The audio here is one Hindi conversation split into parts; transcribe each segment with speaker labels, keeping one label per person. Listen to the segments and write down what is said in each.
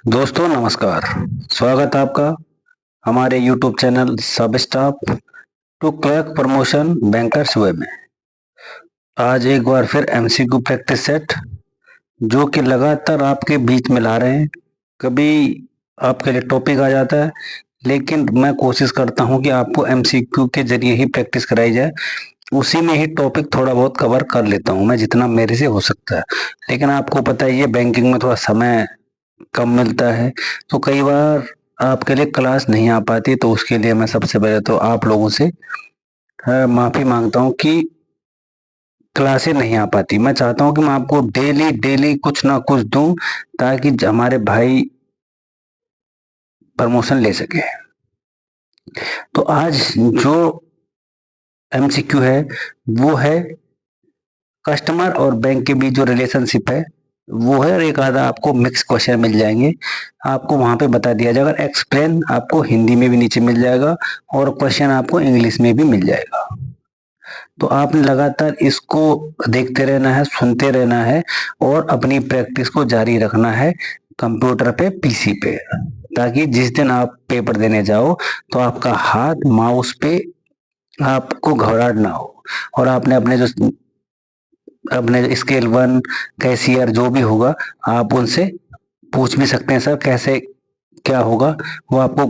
Speaker 1: दोस्तों नमस्कार। स्वागत है आपका हमारे YouTube channel sub staff to crack promotion bankers way में। आज एक बार फिर MCQ प्रैक्टिस सेट जो कि लगातार आपके बीच में ला रहे हैं। कभी आपके लिए टॉपिक आ जाता है, लेकिन मैं कोशिश करता हूं कि आपको MCQ के जरिए ही प्रैक्टिस कराई जाए। उसी में ही टॉपिक थोड़ा बहुत कवर कर लेता हूं मैं, जितना मेरे से हो सकता है। लेकिन आपको पता ही है, बैंकिंग में थोड़ा समय कम मिलता है, तो कई बार आपके लिए क्लास नहीं आ पाती। तो उसके लिए मैं सबसे पहले तो आप लोगों से माफी मांगता हूं कि क्लासें नहीं आ पाती। मैं चाहता हूं कि मैं आपको डेली डेली कुछ ना कुछ दूं, ताकि हमारे भाई प्रमोशन ले सके। तो आज जो MCQ है वो है कस्टमर और बैंक के बीच जो रिलेशनशिप है वो है, और एक आधा आपको मिक्स क्वेश्चन मिल जाएंगे। आपको वहां पे बता दिया जाएगा, एक्सप्लेन आपको हिंदी में भी नीचे मिल जाएगा और क्वेश्चन आपको इंग्लिश में भी मिल जाएगा। तो आपने लगातार इसको देखते रहना है, सुनते रहना है और अपनी प्रैक्टिस को जारी रखना है कंप्यूटर पे, PC पे, ताकि जिस दिन आप पेपर देने जाओ तो आपका हाथ माउस पे, आपको घबराहट ना हो। और आपने अपने स्केल 1 कैशियर जो भी होगा, आप उनसे पूछ भी सकते हैं, सर कैसे क्या होगा, वो आपको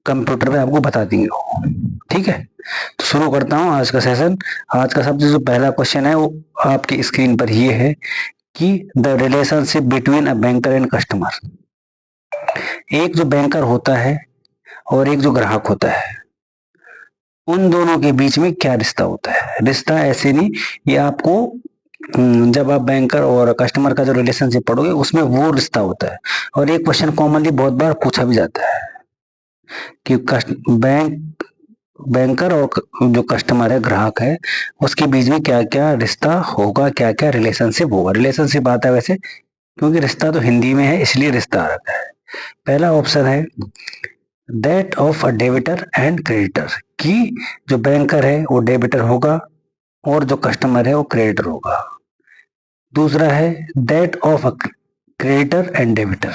Speaker 1: कंप्यूटर पे आपको बता देंगे वो। ठीक है, तो शुरू करता हूँ आज का सेशन। आज का सबसे जो पहला क्वेश्चन है वो आपकी स्क्रीन पर ये है कि the relationship between a banker and customer. एक जो बैंकर होता है और एक जो ग्राहक होता है, उन दोनों के बीच में क्या रिश्ता होता है। रिश्ता ऐसे नहीं, ये आपको जब आप बैंकर और कस्टमर का जो रिलेशनशिप पढ़ोगे उसमें वो रिश्ता होता है। और एक क्वेश्चन कॉमनली बहुत बार पूछा भी जाता है कि बैंकर और जो कस्टमर है, ग्राहक है, उसके बीच में क्या क्या रिश्ता होगा, क्या क्या रिलेशनशिप होगा। रिलेशनशिप आता है वैसे, क्योंकि रिश्ता तो हिंदी में है इसलिए रिश्ता आ रहा है। पहला ऑप्शन है that of a debtor and creditor, कि जो बैंकर है वो डेबिटर होगा और जो कस्टमर है वो क्रेडिटर होगा। दूसरा है that of a creditor and debtor,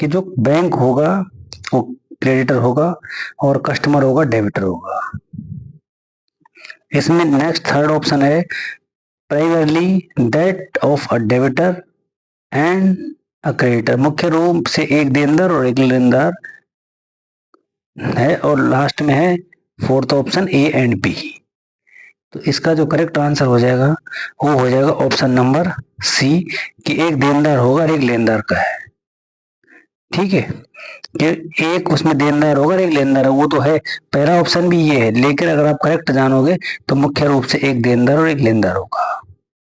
Speaker 1: कि जो बैंक होगा वो क्रेडिटर होगा और कस्टमर होगा डेबिटर होगा। इसमें नेक्स्ट थर्ड ऑप्शन है primarily that of a debtor and a creditor, मुख्य रूप से एक देनदार और एक लेनदार है। और लास्ट में है fourth option A and B। तो इसका जो करेक्ट आंसर हो जाएगा वो हो जाएगा ऑप्शन नंबर C, कि एक देनदार होगा और एक लेनदार का है। ठीक है, कि एक उसमें देनदार होगा और एक लेनदार है, वो तो है। पहला ऑप्शन भी ये है, लेकिन अगर आप करेक्ट जानोगे तो मुख्य रूप से एक देनदार और एक लेनदार होगा।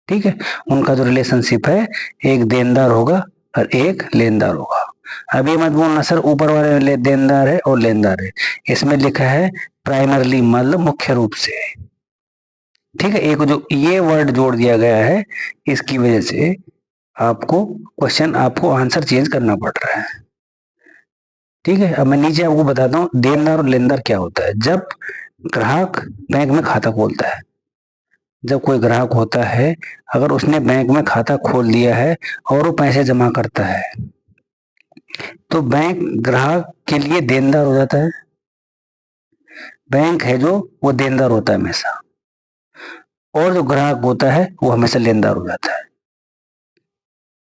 Speaker 1: ठीक है, उनका जो रिलेशनशिप है, एक देनदार होगा और एक लेनदार होगा। अब ये मत बोलना सर ऊपर वाले देनदार है और लेनदार है, इसमें लिखा है प्राइमरली, मतलब मुख्य रूप से। ठीक है, एक जो ये वर्ड जोड़ दिया गया है, इसकी वजह से आपको क्वेश्चन, आपको आंसर चेंज करना पड़ रहा है। ठीक है, अब मैं नीचे आपको बताता हूँ देनदार और लेनदार क्या होता है। जब ग्राहक बैंक में खाता खोलता है, जब कोई ग्राहक होता है, अगर उसने बैंक में खाता खोल दिया है और वो पैसे जमा करता है, तो बैंक ग्राहक के लिए देनदार हो जाता है। बैंक है जो वो देनदार होता है हमेशा, और जो ग्राहक होता है वो हमेशा लेनदार हो जाता है।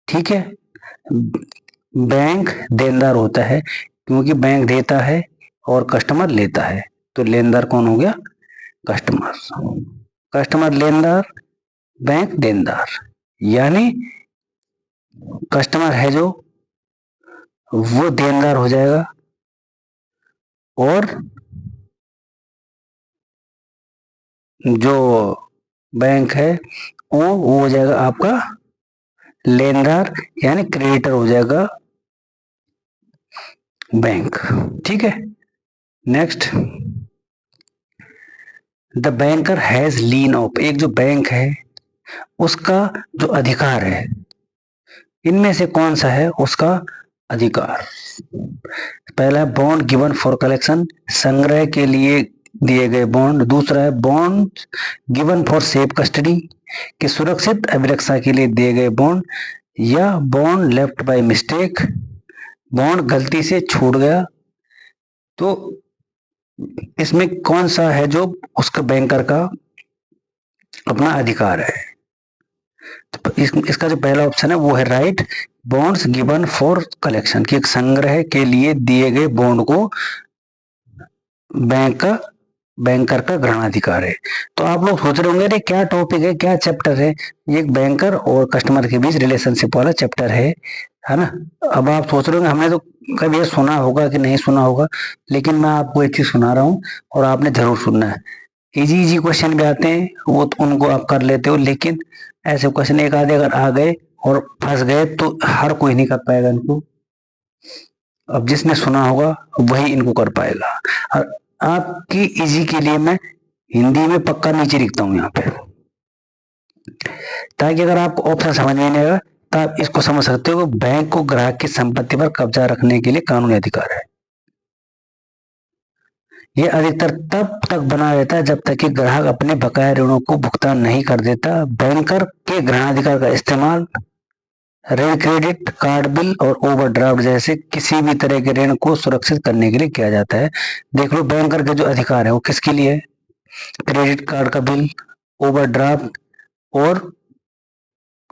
Speaker 1: ठीक है, बैंक देनदार होता है क्योंकि बैंक देता है और कस्टमर लेता है, तो लेनदार कौन हो गया? कस्टमर। कस्टमर लेनदार, बैंक देनदार, यानी कस्टमर है जो वो देनदार हो जाएगा और जो बैंक है वो हो जाएगा आपका लेनदार, यानी क्रेडिटर हो जाएगा बैंक। ठीक है, next the banker has lean of, एक जो बैंक है उसका जो अधिकार है, इनमें से कौन सा है उसका अधिकार? पहला है बॉन्ड गिवन फॉर कलेक्शन, संग्रह के लिए दिए गए बॉन्ड। दूसरा है bond given for safe custody, कि सुरक्षित अभिरक्षा के लिए दिए गए बॉन्ड। या bond left by mistake, bond गलती से छूट गया, तो इसमें कौन सा है जो उसका बैंकर का अपना अधिकार है? तो इसका जो पहला ऑप्शन है वो है right, bonds given for collection, कि एक संग्रह के लिए दिए गए बॉन्ड को बैंकर का ग्रहणाधिकार है। तो आप लोग सोच रहे होंगे अरे क्या टॉपिक है, क्या चैप्टर है, ये एक बैंकर और कस्टमर के बीच रिलेशनशिप वाला चैप्टर है ना। अब आप सोच रहे होंगे हमने तो कभी ये सुना होगा कि नहीं सुना होगा, लेकिन मैं आपको एक चीज सुना रहा हूँ और आपने जरूर सुनना है। इजी इजी क्वेश्चन भी आते हैं वो तो उनको आप कर लेते हो, लेकिन ऐसे क्वेश्चन एक आधे अगर आ गए और फंस गए तो हर कोई नहीं कर पाएगा इनको। अब जिसने सुना होगा वही इनको कर पाएगा। और आपकी इजी के लिए मैं हिंदी में पक्का नीचे लिखता हूं यहाँ पे, ताकि अगर आपको ऑप्शन समझ में नहीं आएगा तो आप इसको समझ सकते हो। बैंक को ग्राहक की संपत्ति पर कब्जा रखने के लिए कानूनी अधिकार है। यह अधिकतर तब तक बना रहता है जब तक कि ग्राहक अपने बकाया ऋणों को भुगतान नहीं कर देता। बैंकर के ग्रहणाधिकार का इस्तेमाल ऋण, क्रेडिट कार्ड बिल और ओवरड्राफ्ट जैसे किसी भी तरह के ऋण को सुरक्षित करने के लिए किया जाता है। देख लो बैंकर के जो अधिकार है वो किसके लिए है? क्रेडिट कार्ड का बिल, ओवरड्राफ्ट और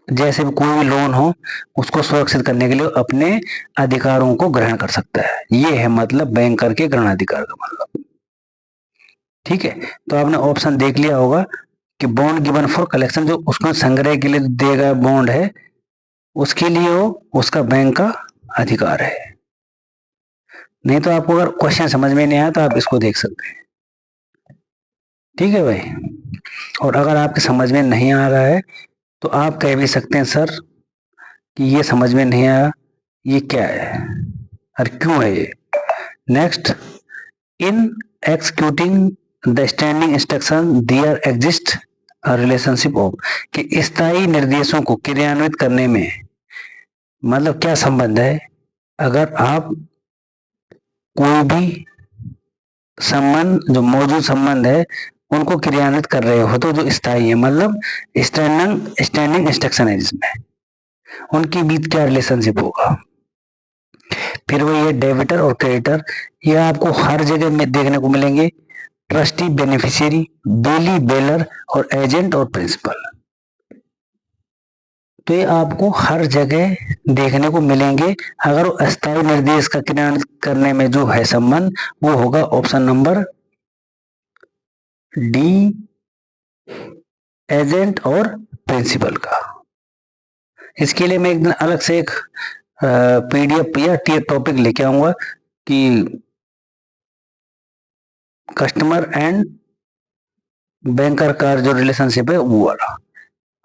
Speaker 1: जैसे भी कोई भी लोन हो उसको सुरक्षित करने के लिए अपने अधिकारों को ग्रहण कर सकता है। ये है मतलब बैंकर के ग्रहणाधिकार का मतलब। ठीक है, तो आपने ऑप्शन देख लिया होगा कि बॉन्ड गिवन फॉर कलेक्शन, जो उसको संग्रह के लिए दिया गया बॉन्ड है उसके लिए वो उसका बैंक का अधिकार है। नहीं तो आपको अगर क्वेश्चन समझ में नहीं आया तो आप इसको देख सकते हैं। ठीक है भाई, और अगर आपके समझ में नहीं आ रहा है तो आप कह भी सकते हैं सर कि ये समझ में नहीं आया, ये क्या है और क्यों है ये। Next, in executing the standing instruction there exist relationship of, कि स्थायी निर्देशों को क्रियान्वित करने में मतलब क्या संबंध है। अगर आप कोई भी संबंध जो मौजूद संबंध है उनको क्रियान्वित कर रहे हो तो जो स्थायी है मतलब स्टैंडिंग इंस्ट्रक्शन है जिसमें उनके बीच क्या रिलेशनशिप होगा। फिर वो ये डेबिटर और क्रेडिटर, ये आपको हर जगह में देखने को मिलेंगे। ट्रस्टी, बेनिफिशियरी, बेली, बेलर और एजेंट और प्रिंसिपल, तो ये आपको हर जगह देखने को मिलेंगे। अगर वो अस्थायी निर्देश का क्रियान्वित करने में जो है संबंध वो होगा ऑप्शन नंबर डी, एजेंट और प्रिंसिपल का। इसके लिए मैं एक दिन अलग से एक पीडीएफ या टॉपिक लेके आऊंगा कि कस्टमर एंड बैंकर का जो रिलेशनशिप है वो वाला।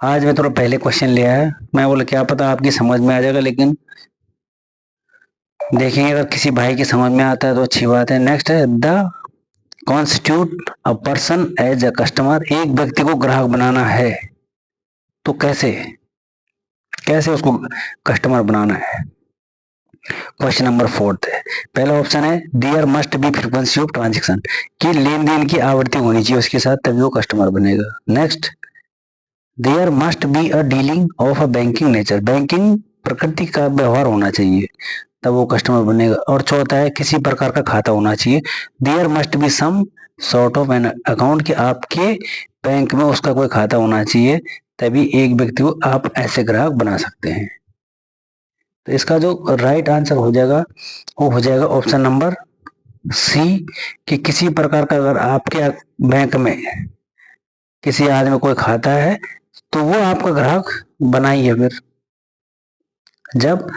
Speaker 1: आज मैं थोड़ा पहले क्वेश्चन ले आया, मैं बोला क्या पता आपकी समझ में आ जाएगा, लेकिन देखेंगे अगर किसी भाई की समझ में आता है तो अच्छी बात है। नेक्स्ट है the constitute a person as a customer, एक व्यक्ति को ग्राहक बनाना है तो कैसे कैसे उसको कस्टमर बनाना है। क्वेश्चन नंबर 4 है, पहला ऑप्शन है there must be frequency of transaction, कि लेन देन की आवृत्ति होनी चाहिए उसके साथ तभी वो कस्टमर बनेगा। Next, there must be a dealing of a banking nature, banking प्रकृति का व्यवहार होना चाहिए तब वो कस्टमर बनेगा। और चौथा है किसी प्रकार का खाता होना चाहिए। There must be some sort of an account, कि आपके बैंक में उसका कोई खाता होना चाहिए तभी एक व्यक्ति को आप ऐसे ग्राहक बना सकते हैं। तो इसका जो राइट आंसर हो जाएगा वो हो जाएगा ऑप्शन नंबर सी, कि किसी प्रकार का अगर आपके बैंक में किसी आदमी में कोई खाता है तो वो आपका ग्राहक बनाइए। फिर जब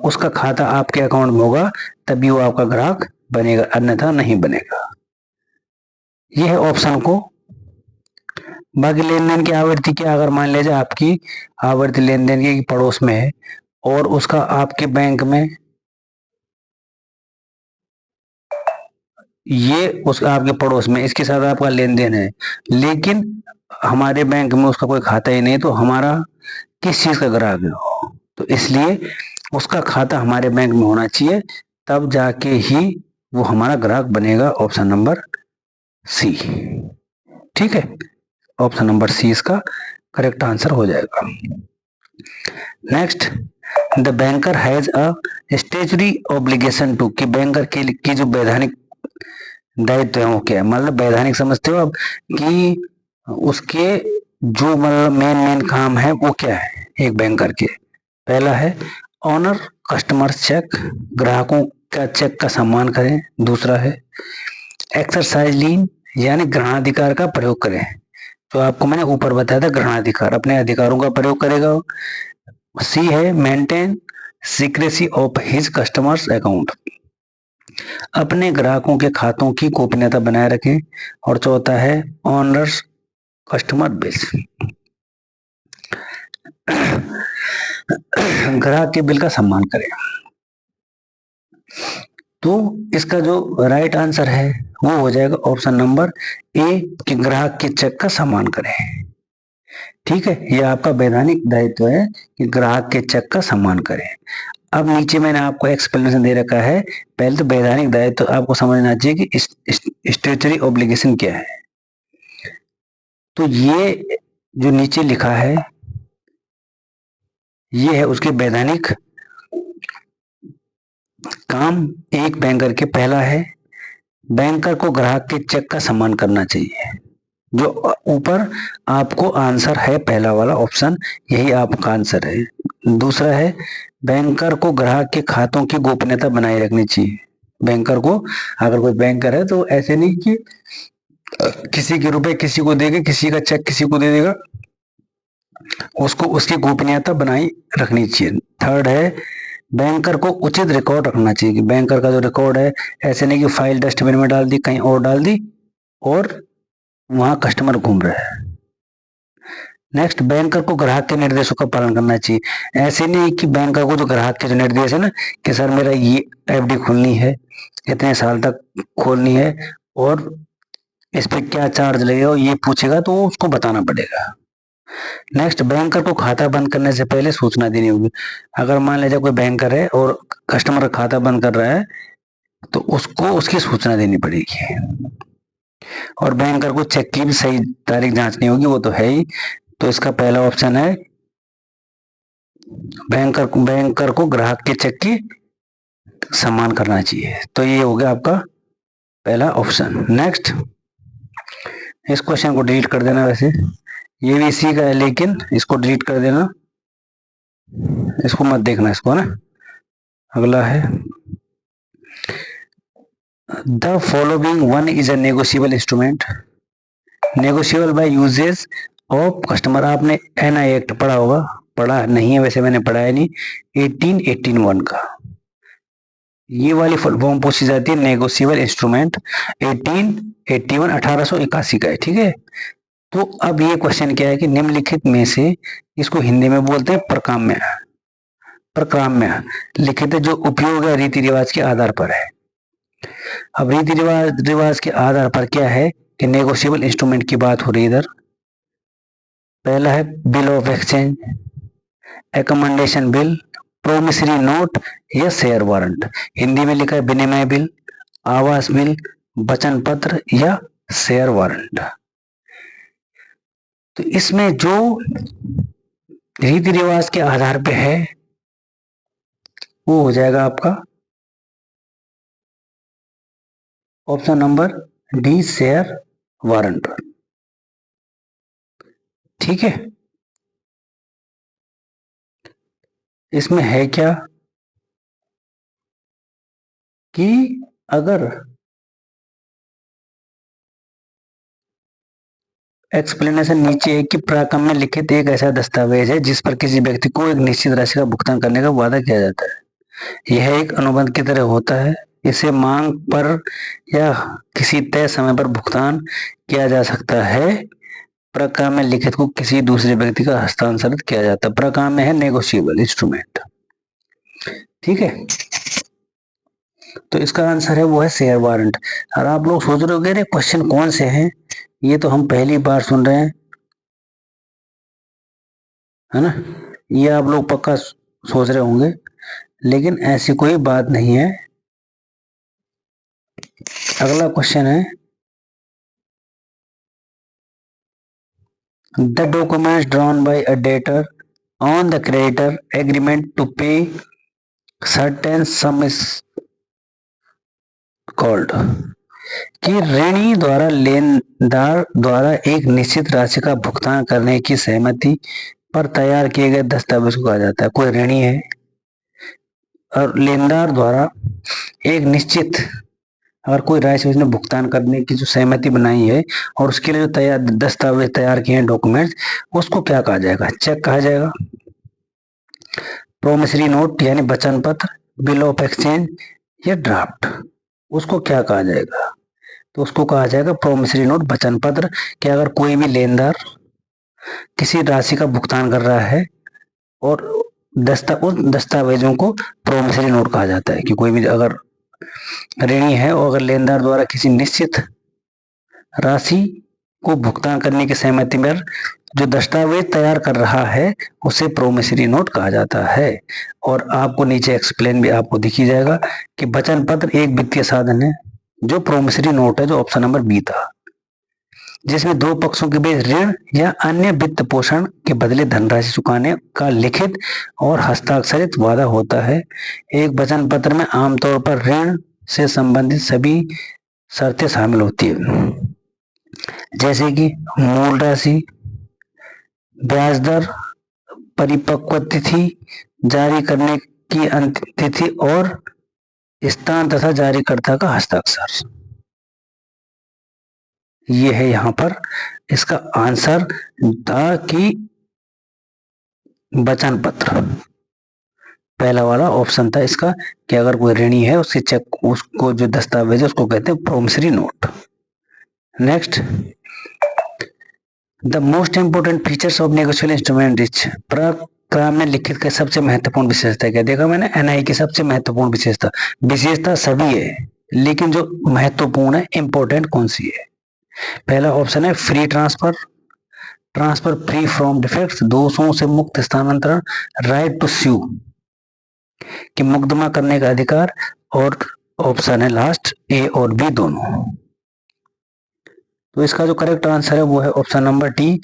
Speaker 1: उसका खाता आपके अकाउंट में होगा तभी वो आपका ग्राहक बनेगा, अन्यथा नहीं बनेगा। यह है ऑप्शन को। बाकी लेन देन की आवृत्ति क्या, अगर मान लीजिए आपकी आवृत्ति लेन देन की पड़ोस में है और उसका आपके बैंक में ये उसका आपके पड़ोस में इसके साथ आपका लेन देन है, लेकिन हमारे बैंक में उसका कोई खाता ही नहीं, तो हमारा किस चीज का ग्राहक है। तो इसलिए उसका खाता हमारे बैंक में होना चाहिए तब जाके ही वो हमारा ग्राहक बनेगा। Option number C. ठीक है, ऑप्शन नंबर सी इसका करेक्ट आंसर हो जाएगा। Next, the banker has a statutory obligation to, कि बैंकर की जो वैधानिक दायित्व है वो क्या है, मतलब वैधानिक समझते हो आप कि उसके जो मतलब मेन मेन काम है वो क्या है एक बैंकर के। पहला है ऑनर कस्टमर्स चेक, ग्राहकों का चेक का सम्मान करें। दूसरा है एक्सरसाइज लीन, यानी ग्रहणाधिकार का प्रयोग करें। तो आपको मैंने ऊपर बताया था ग्रहणाधिकार, अपने अधिकारों का प्रयोग करेगा। सी है maintain secrecy of his customers account, अपने ग्राहकों के खातों की गोपनीयता बनाए रखें। और चौथा है ऑनर्स कस्टमर बिल्स, ग्राहक के बिल का सम्मान करें। तो इसका जो राइट आंसर है वो हो जाएगा ऑप्शन नंबर ए, कि ग्राहक के चेक का सम्मान करें। ठीक है, यह आपका वैधानिक दायित्व है कि ग्राहक के चेक का सम्मान करें। अब नीचे मैंने आपको एक्सप्लेनेशन दे रखा है। पहले तो वैधानिक दायित्व आपको समझना चाहिए कि स्टेचुटरी ऑब्लिगेशन क्या है। तो ये जो नीचे लिखा है ये है उसके वैधानिक काम। एक बैंकर के पहला है बैंकर को ग्राहक के चेक का सम्मान करना चाहिए। जो ऊपर आपको आंसर है पहला वाला ऑप्शन, यही आपका आंसर है। दूसरा है बैंकर को ग्राहक के खातों की गोपनीयता बनाए रखनी चाहिए। बैंकर को, अगर कोई बैंकर है तो ऐसे नहीं कि किसी के रुपए किसी को देगा, किसी का चेक किसी को दे देगा, उसको उसकी गोपनीयता बनाई रखनी चाहिए। थर्ड है बैंकर को उचित रिकॉर्ड रखना चाहिए, कि बैंकर का जो रिकॉर्ड है ऐसे नहीं कि फाइल डस्टबिन में डाल दी, कहीं और डाल दी और वहां कस्टमर घूम रहा है। नेक्स्ट, बैंकर को ग्राहक के निर्देशों का पालन करना चाहिए। ऐसे नहीं कि बैंकर को जो ग्राहक के जो निर्देश है ना कि सर मेरा ये एफडी खोलनी है, इतने साल तक खोलनी है और इस पे क्या चार्ज लगेगा ये पूछेगा तो उसको बताना पड़ेगा। नेक्स्ट, बैंकर को खाता बंद करने से पहले सूचना देनी होगी। अगर मान लीजिए कोई बैंकर है और कस्टमर का खाता बंद कर रहा है तो उसको उसकी सूचना देनी पड़ेगी। और बैंकर को चेक की भी सही तारीख जांचनी होगी, वो तो है ही। तो इसका पहला ऑप्शन है बैंकर को ग्राहक के चेक की सम्मान करना चाहिए। तो ये हो गया आपका पहला ऑप्शन। नेक्स्ट, इस क्वेश्चन को डिलीट कर देना, वैसे ये भी इसी का है लेकिन इसको डिलीट कर देना, इसको मत देखना इसको ना। अगला है the following one is a negotiable instrument negotiable by uses of customer. आपने एनआई एक्ट पढ़ा होगा, पढ़ा नहीं है वैसे, मैंने पढ़ा है नहीं, 1881 का। ये वाली फुल फॉर्म पूछी जाती है नेगोशिएबल इंस्ट्रूमेंट 1881, 1881 का है। ठीक है, तो अब ये क्वेश्चन क्या है कि निम्नलिखित में से, इसको हिंदी में बोलते हैं प्रकाम्य, प्रकाम्य लिखित जो उपयोग है रीति रिवाज के आधार पर है। अब रीति रिवाज के आधार पर क्या है कि नेगोशिएबल इंस्ट्रूमेंट की बात हो रही है इधर। पहला है bill of exchange, accommodation bill, promissory note या शेयर वारंट। हिंदी में लिखा है विनिमय बिल, आवास बिल, वचन पत्र या शेयर वारंट। तो इसमें जो रीति रिवाज के आधार पे है वो हो जाएगा आपका option number D, share warrant. ठीक है, इसमें है क्या कि अगर एक्सप्लेनेशन नीचे है कि प्राकम्य में लिखित एक ऐसा दस्तावेज है जिस पर किसी व्यक्ति को एक निश्चित राशि का भुगतान करने का वादा किया जाता है। यह एक अनुबंध की तरह होता है। इसे मांग पर या किसी तय समय पर भुगतान किया जा सकता है। प्रकाम्य में लिखित को किसी दूसरे व्यक्ति का हस्तांतरित किया जाता है। प्रकाम्य है नेगोशिएबल इंस्ट्रूमेंट। ठीक है, तो इसका आंसर है वो है शेयर वारंट। और आप लोग सोच रहे हो क्वेश्चन कौन से हैं, ये तो हम पहली बार सुन रहे हैं, है ना। ये आप लोग पक्का सोच रहे होंगे, लेकिन ऐसी कोई बात नहीं है। अगला क्वेश्चन है the documents drawn by a debtor on the creditor agreement to pay certain sum is called, कि ऋणी द्वारा लेनदार द्वारा एक निश्चित राशि का भुगतान करने की सहमति पर तैयार किए गए दस्तावेज को कहा जाता है। कोई ऋणी है और लेनदार द्वारा एक निश्चित अगर कोई राशि उसने भुगतान करने की जो सहमति बनाई है और उसके लिए जो तैयार दस्तावेज तैयार किए हैं डॉक्यूमेंट्स, उसको क्या कहा जाएगा? चेक कहा जाएगा, प्रोमिसरी नोट यानी वचन पत्र, बिल ऑफ एक्सचेंज या ड्राफ्ट, उसको क्या कहा जाएगा? तो उसको कहा जाएगा प्रोमिसरी नोट, वचन पत्र। कि अगर कोई भी लेनदार किसी राशि का भुगतान कर रहा है और उन दस्तावेजों को प्रोमिसरी नोट कहा जाता है। कि कोई भी अगर ऋणी है और अगर लेनदार द्वारा किसी निश्चित राशि को भुगतान करने की सहमति में जो दस्तावेज तैयार कर रहा है उसे प्रोमिसरी नोट कहा जाता है। और आपको नीचे एक्सप्लेन भी आपको दिख ही जाएगा कि वचन पत्र एक वित्तीय साधन है। जो प्रोमिसरी नोट है, जो ऑप्शन नंबर बी था, जिसमें दो पक्षों के बीच ऋण या अन्य वित्त पोषण के बदले धनराशि चुकाने का लिखित और हस्ताक्षरित वादा होता है। एक वचन पत्र में आमतौर पर ऋण से संबंधित सभी शर्तें शामिल होती है, जैसे कि मूल राशि, ब्याज दर, परिपक्व तिथि, जारी करने की अंतिम तिथि और स्थान तथा जारीकर्ता का हस्ताक्षर। ये है यहाँ पर इसका आंसर था कि वचन पत्र, पहला वाला ऑप्शन था इसका कि अगर कोई ऋणी है उससे चेक, उसको जो दस्तावेज है उसको कहते हैं promissory note. Next, the most important features of negotiable instrument is, प्रक्राम में लिखित का सबसे महत्वपूर्ण विशेषता क्या? देखा मैंने, एनआई की सबसे महत्वपूर्ण विशेषता सभी है, लेकिन जो महत्वपूर्ण है, इंपोर्टेंट कौन सी है? पहला ऑप्शन है free transfer, transfer free from defects, दोषों से मुक्त स्थानांतरण, राइट टू स्यू कि मुकदमा करने का अधिकार, और ऑप्शन है लास्ट ए और बी दोनों। तो इसका जो करेक्ट आंसर है वो है ऑप्शन नंबर डी,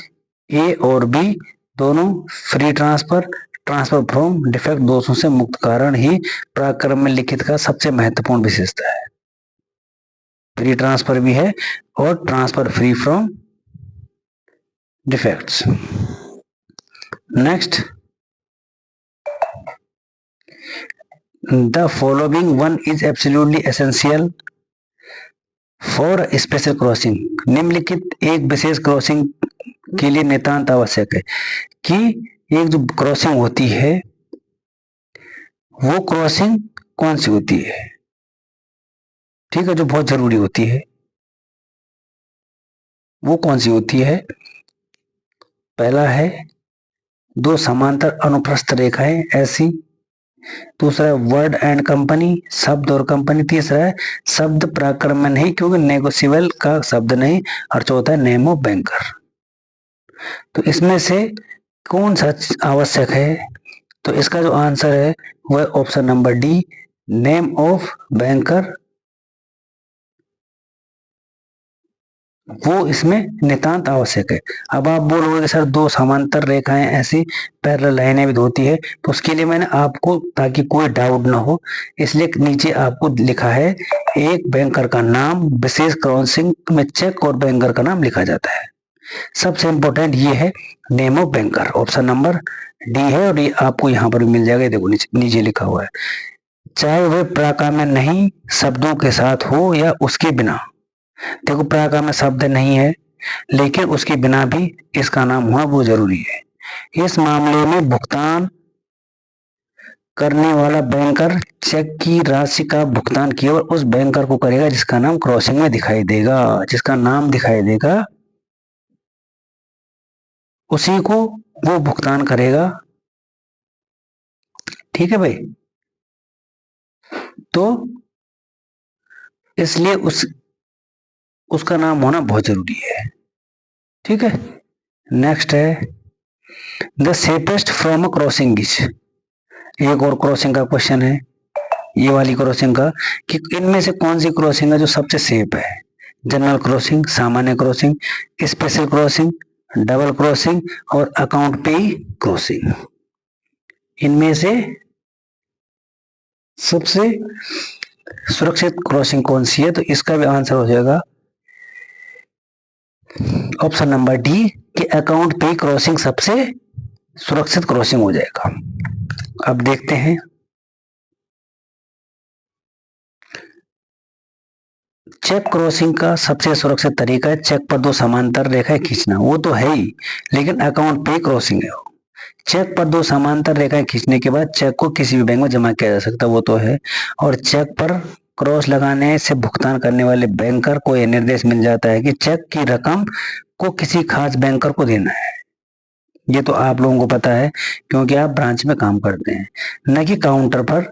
Speaker 1: ए और बी दोनों। Free transfer, transfer from defect, दोषों से मुक्त कारण ही प्रक्रम में लिखित का सबसे महत्वपूर्ण विशेषता है। फ्री ट्रांसफर भी है और transfer free from defects. Next, the following one is absolutely essential for special crossing, निम्नलिखित एक विशेष क्रॉसिंग के लिए नितांत आवश्यक है। कि एक जो क्रॉसिंग होती है वो क्रॉसिंग कौन सी होती है? ठीक है, जो बहुत जरूरी होती है वो कौन सी होती है? पहला है दो समांतर अनुप्रस्थ रेखाएं ऐसी, दूसरा है वर्ड एंड कंपनी, शब्द और कंपनी, तीसरा है शब्द प्रकरण में नहीं क्योंकि नेगोशिएबल का शब्द नहीं, और चौथा है नेम ऑफ बैंकर। तो इसमें से कौन सा आवश्यक है? तो इसका जो आंसर है वह option number D, name of banker, वो इसमें नितांत आवश्यक है। अब आप बोलोगे सर दो समांतर रेखाएं ऐसी पैरेलल लाइनें भी होती है, तो उसके लिए मैंने आपको, ताकि कोई डाउट ना हो, इसलिए नीचे आपको लिखा है एक बैंकर का नाम, विशेष क्रॉसिंग में चेक और बैंकर का नाम लिखा जाता है। सबसे इंपॉर्टेंट ये है name of banker, option number D है, और ये आपको यहाँ पर भी मिल जाएगा। देखो नीचे लिखा हुआ है, चाहे वह प्राका में नहीं शब्दों के साथ हो या उसके बिना। देखो प्राका में शब्द नहीं है लेकिन उसके बिना भी इसका नाम हुआ वो जरूरी है। इस मामले में भुगतान करने वाला बैंकर चेक की राशि का भुगतान केवल उस बैंकर को करेगा जिसका नाम क्रॉसिंग में दिखाई देगा, जिसका नाम दिखाई देगा उसी को वो भुगतान करेगा। ठीक है भाई, तो इसलिए उसका नाम होना बहुत जरूरी है। ठीक है, नेक्स्ट है the safest from a crossing is, एक और क्रॉसिंग का क्वेश्चन है, ये वाली क्रॉसिंग का, कि इनमें से कौन सी क्रॉसिंग है जो सबसे सेफ है? जनरल क्रॉसिंग, सामान्य crossing, special crossing, double crossing और अकाउंट पे क्रॉसिंग। इनमें से सबसे सुरक्षित क्रॉसिंग कौन सी है? तो इसका भी आंसर हो जाएगा ऑप्शन नंबर डी कि अकाउंट पे क्रॉसिंग सबसे सुरक्षित क्रॉसिंग हो जाएगा। अब देखते हैं चेक क्रॉसिंग का सबसे सुरक्षित तरीका है चेक पर दो समांतर रेखाएं खींचना। वो तो है ही, लेकिन अकाउंट पे क्रॉसिंग है। चेक पर दो समांतर रेखाएं खींचने के बाद चेक को किसी भी बैंक में जमा किया जा सकता है, वो तो है। और चेक पर क्रॉस लगाने से भुगतान करने वाले बैंकर को यह निर्देश मिल जाता है कि चेक की रकम को किसी खास बैंकर को देना है। ये तो आप लोगों को पता है क्योंकि आप ब्रांच में काम करते हैं, न कि काउंटर पर।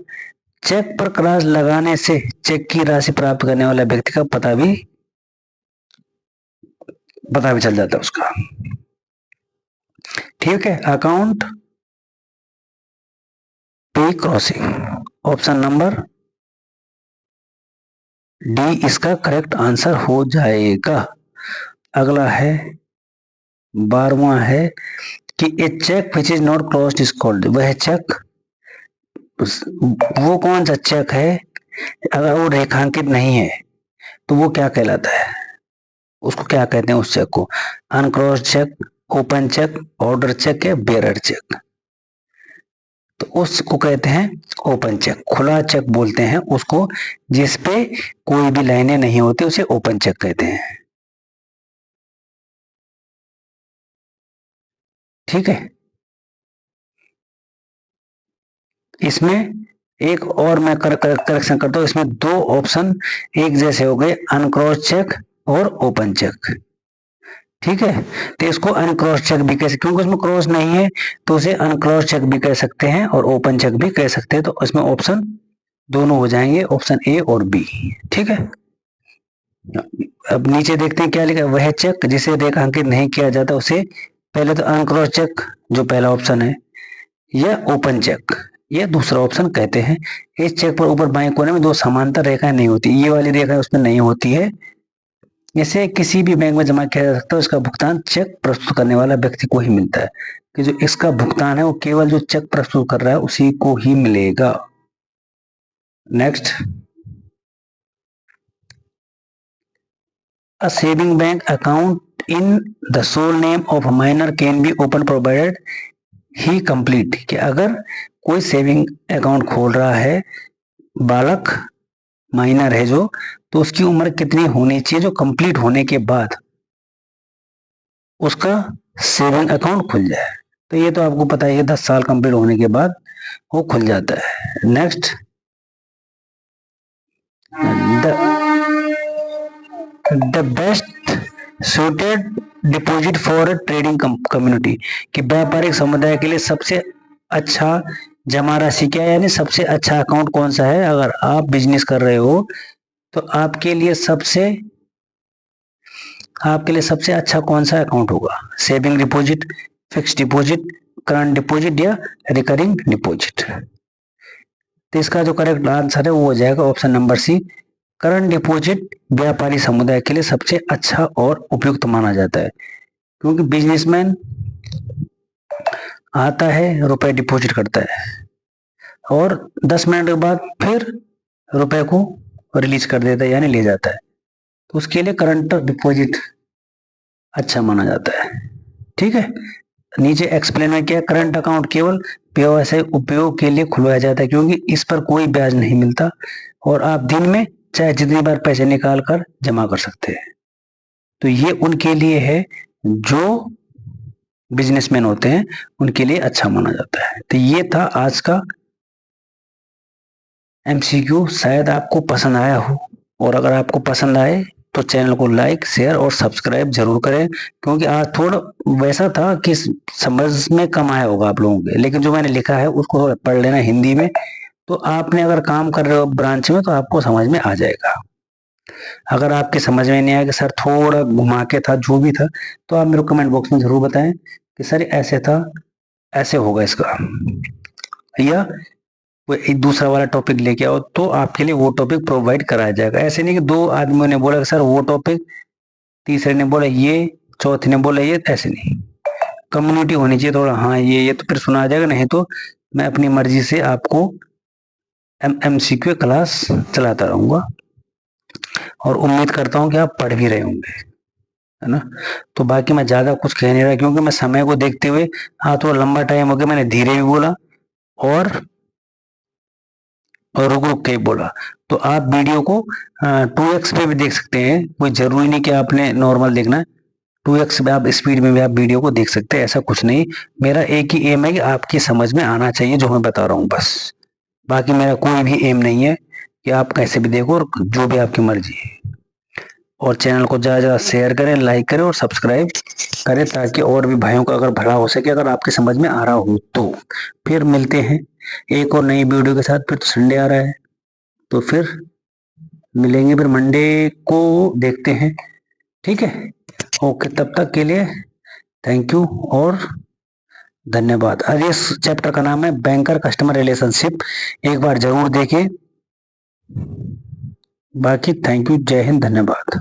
Speaker 1: चेक पर क्रॉस लगाने से चेक की राशि प्राप्त करने वाले व्यक्ति का पता भी चल जाता है उसका। ठीक है, account payee crossing option number D इसका करेक्ट आंसर हो जाएगा। अगला है 12वां है कि a cheque which is not crossed is called. वह चेक, वो कौन सा चेक है अगर वो रेखांकित नहीं है तो वो क्या कहलाता है? उसको क्या कहते हैं उस चेक को? Uncrossed cheque, open cheque, order cheque या बेरर चेक? तो उसको कहते हैं ओपन चेक, खुला चेक बोलते हैं उसको, जिसपे कोई भी लाइनें नहीं होती, उसे ओपन चेक कहते हैं। ठीक है, इसमें एक और मैं करेक्शन करता हूं, इसमें दो ऑप्शन एक जैसे हो गए, अनक्रॉस चेक और ओपन चेक। ठीक है, तो इसको अनक्रॉस चेक भी कह सकते, क्योंकि उसमें क्रॉस नहीं है तो उसे अनक्रॉस चेक भी कह सकते हैं और ओपन चेक भी कह सकते हैं। तो इसमें ऑप्शन दोनों हो जाएंगे, ऑप्शन ए और बी। ठीक है, अब नीचे देखते हैं क्या लिखा है। वह चेक जिसे रेखांकित नहीं किया जाता उसे पहले तो अनक्रॉस चेक जो पहला ऑप्शन है, या ओपन चेक ये दूसरा ऑप्शन कहते हैं। इस चेक पर ऊपर बाएं कोने में दो समांतर रेखाएं नहीं होती, ये वाली रेखा उसमें नहीं होती है। इसे किसी भी बैंक में जमा किया जा सकता है, उसका भुगतान चेक प्रस्तुत करने वाला व्यक्ति को ही मिलता है। कि जो इसका भुगतान है वो केवल जो चेक प्रस्तुत कर रहा है उसी को ही मिलेगा। Next, a saving bank account in the sole name of a minor can be open provided he complete। कि अगर कोई सेविंग अकाउंट खोल रहा है, बालक माइनर है जो, तो उसकी उम्र कितनी होनी चाहिए जो कंप्लीट होने के बाद उसका सेविंग अकाउंट खुल जाए? तो ये तो आपको पता है 10 साल कंप्लीट होने के बाद वो खुल जाता है। Next, the best suited deposit for trading community. कि व्यापारिक समुदाय के लिए सबसे अच्छा जमा राशि क्या है, यानी सबसे अच्छा अकाउंट कौन सा है? अगर आप बिजनेस कर रहे हो तो आपके लिए सबसे अच्छा कौन सा अकाउंट होगा? Saving deposit, fix deposit, current deposit या रिकरिंग डिपॉजिट? तो इसका जो करेक्ट आंसर है वो हो जाएगा option number C, current deposit व्यापारी समुदाय के लिए सबसे अच्छा और उपयुक्त माना जाता है। क्योंकि बिजनेसमैन आता है, रुपए डिपॉजिट करता है और 10 मिनट के बाद फिर रुपए को रिलीज कर देता है, यानी ले जाता है। तो उसके लिए करंट डिपॉजिट अच्छा माना जाता है। ठीक है, नीचे एक्सप्लेन में किया, करंट अकाउंट केवल व्यवसाय उपयोग के लिए खुलवाया जाता है क्योंकि इस पर कोई ब्याज नहीं मिलता और आप दिन में चाहे जितनी बार पैसे निकाल कर जमा कर सकते हैं। तो ये उनके लिए है जो बिजनेसमैन होते हैं, उनके लिए अच्छा माना जाता है। तो ये था आज का एमसीक्यू, शायद आपको पसंद आया हो, और अगर आपको पसंद आए तो चैनल को लाइक, शेयर और सब्सक्राइब जरूर करें। क्योंकि आज थोड़ा वैसा था कि समझ में कम आया होगा आप लोगों के, लेकिन जो मैंने लिखा है उसको थोड़ा पढ़ लेना हिंदी में, तो आपने अगर काम कर रहे हो ब्रांच में तो आपको समझ में आ जाएगा। अगर आपके समझ में नहीं आया कि सर थोड़ा घुमा के था, जो भी था, तो आप मेरे को कमेंट बॉक्स में जरूर बताएं कि सर ऐसे था, ऐसे होगा इसका, या कोई एक दूसरा वाला टॉपिक लेके आओ तो आपके लिए वो टॉपिक प्रोवाइड कराया जाएगा। ऐसे नहीं कि दो आदमियों ने बोला कि सर वो टॉपिक, तीसरे ने बोला ये, चौथे ने बोला ये, ऐसे नहीं। कम्युनिटी होनी चाहिए थोड़ा, हाँ ये तो फिर सुना जाएगा, नहीं तो मैं अपनी मर्जी से आपको MCQ क्लास चलाता रहूंगा और उम्मीद करता हूं कि आप पढ़ भी रहे होंगे, है ना। तो बाकी मैं ज्यादा कुछ कह नहीं रहा क्योंकि मैं समय को देखते हुए, हाँ थोड़ा लंबा टाइम हो गया, मैंने धीरे भी बोला और रुक रुक के बोला। तो आप वीडियो को 2x पे भी देख सकते हैं, कोई जरूरी नहीं कि आपने नॉर्मल देखना है। 2x पे आप स्पीड में भी आप वीडियो को देख सकते हैं, ऐसा कुछ नहीं। मेरा एक ही एम है कि आपकी समझ में आना चाहिए जो मैं बता रहा हूँ, बस। बाकी मेरा कोई भी एम नहीं है कि आप कैसे भी देखो और जो भी आपकी मर्जी है। और चैनल को ज्यादा ज्यादा शेयर करें, लाइक करें और सब्सक्राइब करें ताकि और भी भाइयों का अगर भला हो सके, अगर आपकी समझ में आ रहा हो तो। फिर मिलते हैं एक और नई वीडियो के साथ। फिर तो संडे आ रहा है तो फिर मिलेंगे, फिर मंडे को देखते हैं, ठीक है। ओके, तब तक के लिए थैंक यू और धन्यवाद। आज इस चैप्टर का नाम है बैंकर कस्टमर रिलेशनशिप, एक बार जरूर देखें। बाकी थैंक यू, जय हिंद, धन्यवाद।